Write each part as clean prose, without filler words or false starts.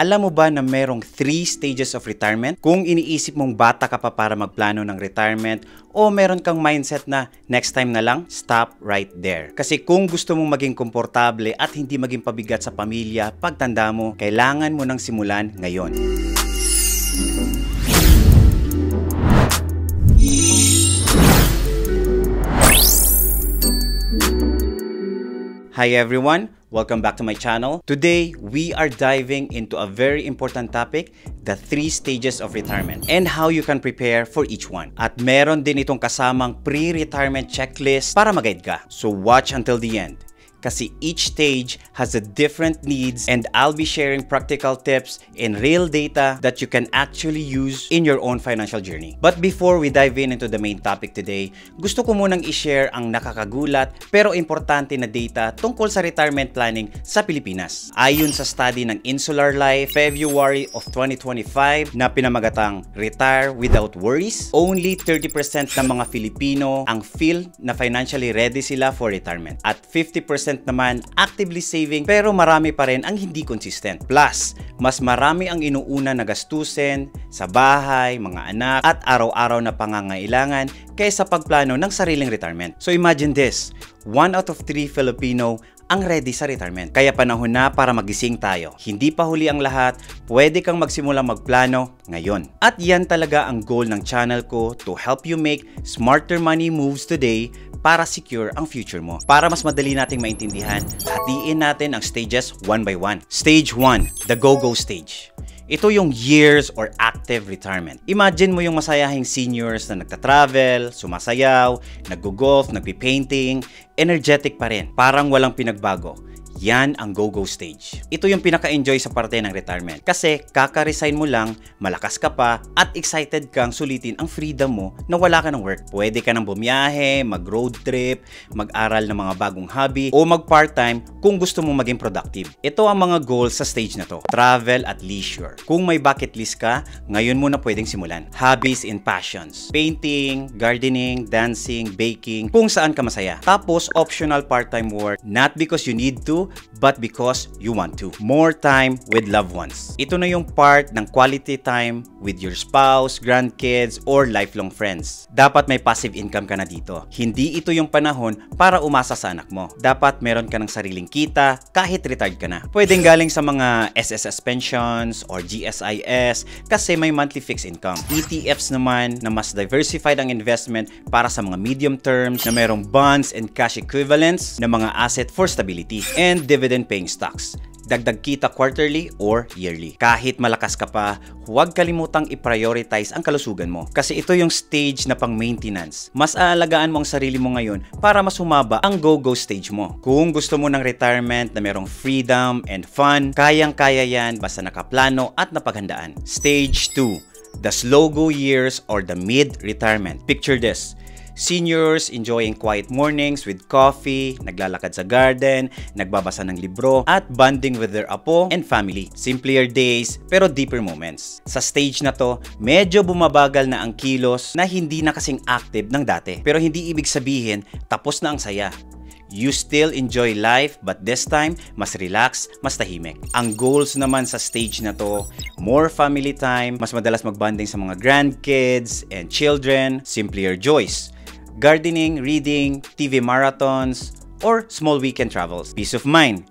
Alam mo ba na merong 3 stages of retirement? Kung iniisip mong bata ka pa para magplano ng retirement o meron kang mindset na next time na lang, stop right there. Kasi kung gusto mong maging komportable at hindi maging pabigat sa pamilya, pagtanda mo, kailangan mo nang simulan ngayon. Hi everyone! Welcome back to my channel. Today, we are diving into a very important topic, the 3 stages of retirement and how you can prepare for each one. At meron din itong kasamang pre-retirement checklist para mag-guide ka. So watch until the end. Kasi each stage has a different needs and I'll be sharing practical tips and real data that you can actually use in your own financial journey. But before we dive into the main topic today, gusto ko munang i-share ang nakakagulat pero importante na data tungkol sa retirement planning sa Pilipinas. Ayon sa study ng Insular Life, February of 2025 na pinamagatang Retire Without Worries, only 30% ng mga Filipino ang feel na financially ready sila for retirement. At 50% naman actively saving pero marami pa rin ang hindi consistent. Plus, mas marami ang inuuna na gastusin sa bahay, mga anak at araw-araw na pangangailangan kaysa pagplano ng sariling retirement. So imagine this, 1 out of 3 Filipino ang ready sa retirement. Kaya panahon na para magising tayo. Hindi pa huli ang lahat, pwede kang magsimula magplano ngayon. At yan talaga ang goal ng channel ko to help you make smarter money moves today para secure ang future mo. Para mas madali nating maintindihan, hatiin natin ang stages one by one. Stage 1, the go-go stage. Ito yung years or active retirement. Imagine mo yung masayahing seniors na nagta-travel, sumasayaw, nag-golf, nagpi-painting, energetic pa rin. Parang walang pinagbago. Yan ang go-go stage. Ito yung pinaka-enjoy sa parte ng retirement. Kasi kaka-resign mo lang, malakas ka pa, at excited kang sulitin ang freedom mo na wala ka ng work. Pwede ka nang bumiyahe, mag-road trip, mag-aral ng mga bagong hobby, o mag-part-time kung gusto mong maging productive. Ito ang mga goals sa stage na to. Travel at leisure. Kung may bucket list ka, ngayon mo na pwedeng simulan. Hobbies and passions. Painting, gardening, dancing, baking, kung saan ka masaya. Tapos, optional part-time work, not because you need to, but because you want to. More time with loved ones. Ito na yung part ng quality time with your spouse, grandkids, or lifelong friends. Dapat may passive income ka na dito. Hindi ito yung panahon para umasa sa anak mo. Dapat meron ka ng sariling kita kahit retired ka na. Pwedeng galing sa mga SSS pensions or GSIS kasi may monthly fixed income. ETFs naman na mas diversified ang investment para sa mga medium terms na merong bonds and cash equivalents na mga asset for stability. And dividend-paying stocks. Dagdag kita quarterly or yearly. Kahit malakas ka pa, huwag kalimutang i-prioritize ang kalusugan mo. Kasi ito yung stage na pang-maintenance. Mas aalagaan mo ang sarili mo ngayon para mas humaba ang go-go stage mo. Kung gusto mo ng retirement na merong freedom and fun, kayang-kaya yan basta nakaplano at napaghandaan. Stage 2, the slow-go years or the mid-retirement. Picture this. Seniors enjoying quiet mornings with coffee, naglalakad sa garden, nagbabasa ng libro, at bonding with their apo and family. Simpler days, pero deeper moments. Sa stage na to, medyo bumabagal na ang kilos na hindi na kasing active ng dati. Pero hindi ibig sabihin, tapos na ang saya. You still enjoy life but this time, mas relax, mas tahimik. Ang goals naman sa stage na to, more family time, mas madalas magbanding sa mga grandkids and children, simpler joys. Gardening, reading, TV marathons, or small weekend travels. Peace of mind.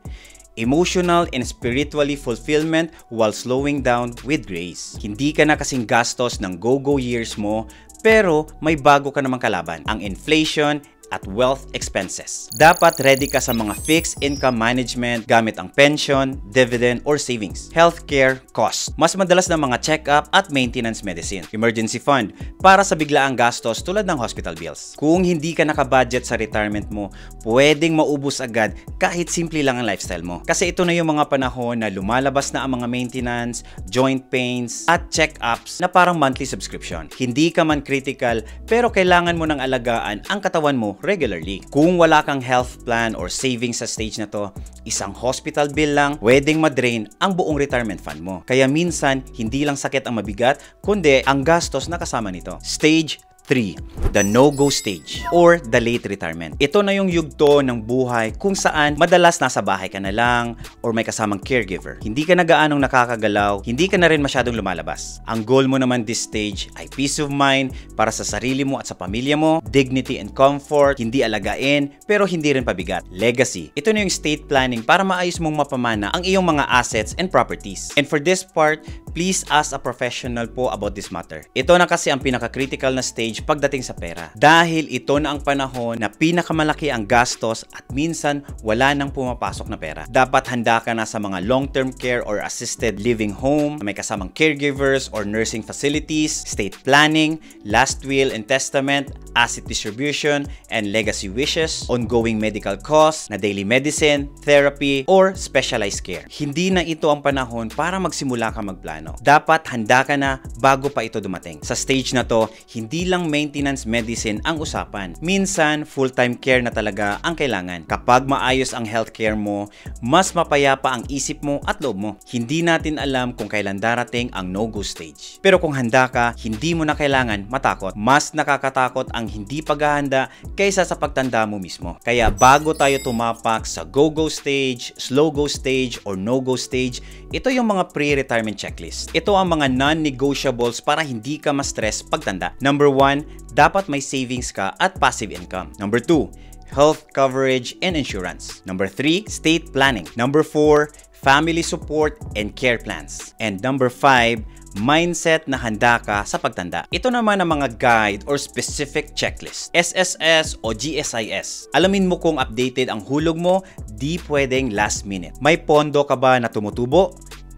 Emotional and spiritually fulfillment while slowing down with grace. Hindi ka na kasing gastos ng go-go years mo, pero may bago ka namang kalaban, ang inflation at wealth expenses. Dapat ready ka sa mga fixed income management gamit ang pension, dividend, or savings. Healthcare cost. Mas madalas na mga check-up at maintenance medicine. Emergency fund para sa biglaang gastos tulad ng hospital bills. Kung hindi ka nakabudget sa retirement mo, pwedeng maubos agad kahit simple lang ang lifestyle mo. Kasi ito na yung mga panahon na lumalabas na ang mga maintenance, joint pains, at check-ups na parang monthly subscription. Hindi ka man critical, pero kailangan mo nang alagaan ang katawan mo regularly. Kung wala kang health plan or savings sa stage na to, isang hospital bill lang pwedeng madrain ang buong retirement fund mo. Kaya minsan, hindi lang sakit ang mabigat, kundi ang gastos na kasama nito. Stage 3. The no-go stage or the late retirement. Ito na yung yugto ng buhay kung saan madalas nasa bahay ka na lang or may kasamang caregiver. Hindi ka na gaanong nakakagalaw, hindi ka na rin masyadong lumalabas. Ang goal mo naman this stage ay peace of mind para sa sarili mo at sa pamilya mo, dignity and comfort, hindi alagain pero hindi rin pabigat. Legacy. Ito na yung estate planning para maayos mong mapamana ang iyong mga assets and properties. And for this part, please ask a professional po about this matter. Ito na kasi ang pinaka-critical na stage pagdating sa pera. Dahil ito na ang panahon na pinakamalaki ang gastos at minsan wala nang pumapasok na pera. Dapat handa ka na sa mga long-term care or assisted living home, may kasamang caregivers or nursing facilities, estate planning, last will and testament, asset distribution, and legacy wishes, ongoing medical costs, na daily medicine, therapy, or specialized care. Hindi na ito ang panahon para magsimula ka magplano. Dapat handa ka na bago pa ito dumating. Sa stage na to, hindi lang maintenance medicine ang usapan. Minsan, full-time care na talaga ang kailangan. Kapag maayos ang healthcare mo, mas mapayapa ang isip mo at loob mo. Hindi natin alam kung kailan darating ang no-go stage. Pero kung handa ka, hindi mo na kailangan matakot. Mas nakakatakot ang hindi paghahanda kaysa sa pagtanda mo mismo. Kaya bago tayo tumapak sa go-go stage, slow-go stage, or no-go stage, ito yung mga pre-retirement checklist. Ito ang mga non-negotiables para hindi ka ma-stress pagtanda. Number 1, dapat may savings ka at passive income. Number 2, health coverage and insurance. Number 3, estate planning. Number 4, family support and care plans. And number 5, mindset na handa ka sa pagtanda. Ito naman ang mga guide or specific checklist. SSS o GSIS. Alamin mo kung updated ang hulog mo, di pwedeng last minute. May pondo ka ba na tumutubo?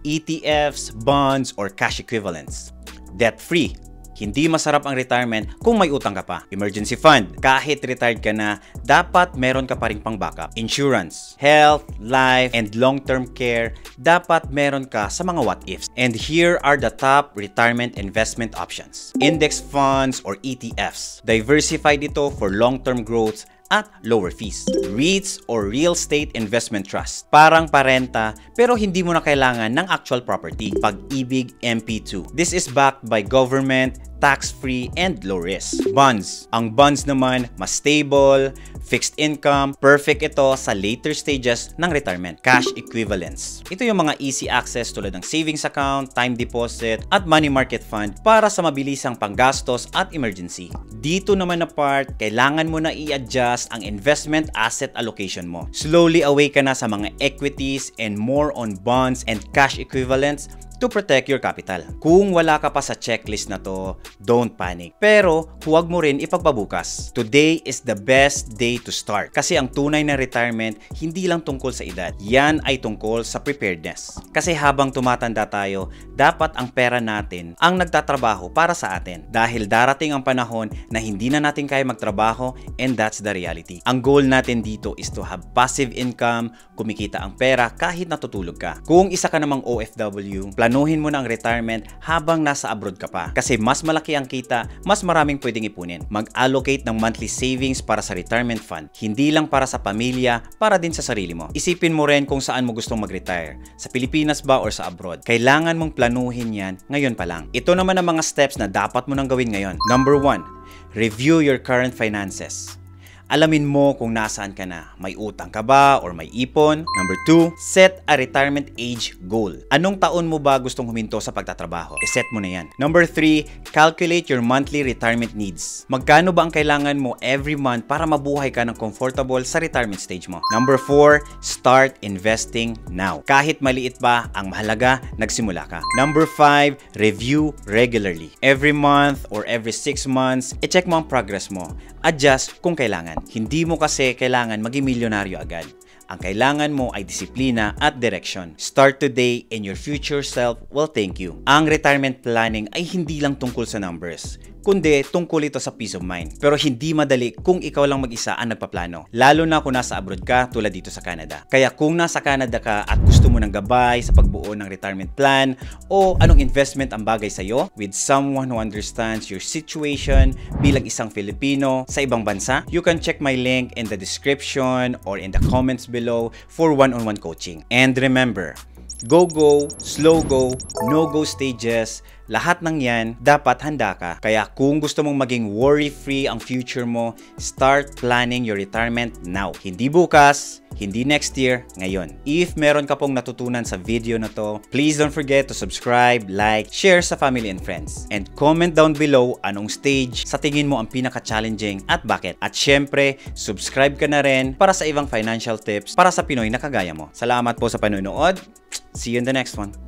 ETFs, bonds, or cash equivalents. Debt-free. Hindi masarap ang retirement kung may utang ka pa. Emergency fund. Kahit retired ka na, dapat meron ka pa rin pang backup. Insurance, health, life, and long-term care, dapat meron ka sa mga what-ifs. And here are the top retirement investment options. Index funds or ETFs. Diversified ito for long-term growth at lower fees. REITs or Real Estate Investment Trust. Parang parenta pero hindi mo na kailangan ng actual property. Pag-ibig MP2. This is backed by government, tax-free, and low risk. Bonds. Ang bonds naman, mas stable, fixed income, perfect ito sa later stages ng retirement. Cash equivalents. Ito yung mga easy access tulad ng savings account, time deposit, at money market fund para sa mabilisang panggastos at emergency. Dito naman na part, kailangan mo na i-adjust ang investment asset allocation mo. Slowly away ka na sa mga equities and more on bonds and cash equivalents to protect your capital. Kung wala ka pa sa checklist na to, don't panic. Pero huwag mo rin ipagpabukas. Today is the best day to start. Kasi ang tunay na retirement, hindi lang tungkol sa edad. Yan ay tungkol sa preparedness. Kasi habang tumatanda tayo, dapat ang pera natin ang nagtatrabaho para sa atin. Dahil darating ang panahon na hindi na natin kaya magtrabaho and that's the reality. Ang goal natin dito is to have passive income, kumikita ang pera kahit natutulog ka. Kung isa ka namang OFW, planuhin mo na ang retirement habang nasa abroad ka pa. Kasi mas malaki ang kita, mas maraming pwedeng ipunin. Mag-allocate ng monthly savings para sa retirement fund. Hindi lang para sa pamilya, para din sa sarili mo. Isipin mo rin kung saan mo gustong mag-retire. Sa Pilipinas ba or sa abroad? Kailangan mong planuhin yan ngayon pa lang. Ito naman ang mga steps na dapat mo nang gawin ngayon. Number 1, review your current finances. Alamin mo kung nasaan ka na. May utang ka ba or may ipon? Number 2, set a retirement age goal. Anong taon mo ba gustong huminto sa pagtatrabaho? I-set mo na yan. Number 3, calculate your monthly retirement needs. Magkano ba ang kailangan mo every month para mabuhay ka ng comfortable sa retirement stage mo? Number 4, start investing now. Kahit maliit pa, ang mahalaga, nagsimula ka. Number 5, review regularly. Every month or every 6 months, i-check mo ang progress mo. Adjust kung kailangan. Hindi mo kasi kailangan maging milyonaryo agad. Ang kailangan mo ay disiplina at direction. Start today and your future self will thank you. Ang retirement planning ay hindi lang tungkol sa numbers, kundi tungkol ito sa peace of mind. Pero hindi madali kung ikaw lang mag-isa ang nagpaplano. Lalo na kung nasa abroad ka tulad dito sa Canada. Kaya kung nasa Canada ka at gusto mo ng gabay sa pagbuo ng retirement plan o anong investment ang bagay sa'yo with someone who understands your situation bilang isang Filipino sa ibang bansa, you can check my link in the description or in the comments below for one-on-one coaching. And remember, Go-go, slow-go, no-go stages, lahat ng yan, dapat handa ka. Kaya kung gusto mong maging worry-free ang future mo, start planning your retirement now. Hindi bukas, hindi next year, ngayon. If meron ka pong natutunan sa video na to, please don't forget to subscribe, like, share sa family and friends. And comment down below anong stage sa tingin mo ang pinaka-challenging at bakit. At syempre, subscribe ka na rin para sa ibang financial tips para sa Pinoy na kagaya mo. Salamat po sa panonood. See you in the next one.